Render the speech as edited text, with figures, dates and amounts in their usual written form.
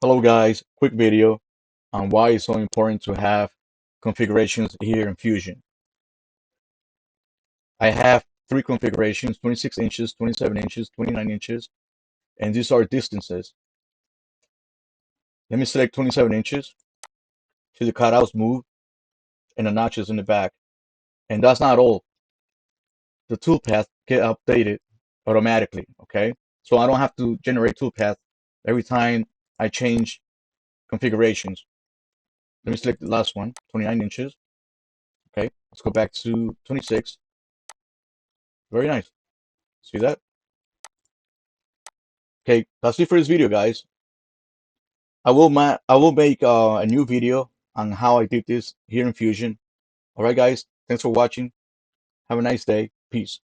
Hello guys, quick video on why it's so important to have configurations here in Fusion. I have three configurations, 26 inches, 27 inches, 29 inches, and these are distances. Let me select 27 inches, see the cutouts move, and the notches in the back. And that's not all. The toolpath get updated automatically, okay? So I don't have to generate toolpath every time I change configurations. Let me select the last one, 29 inches. Okay, let's go back to 26. Very nice. See that? Okay, that's it for this video, guys. I will make a new video on how I did this here in Fusion. All right, guys. Thanks for watching. Have a nice day. Peace.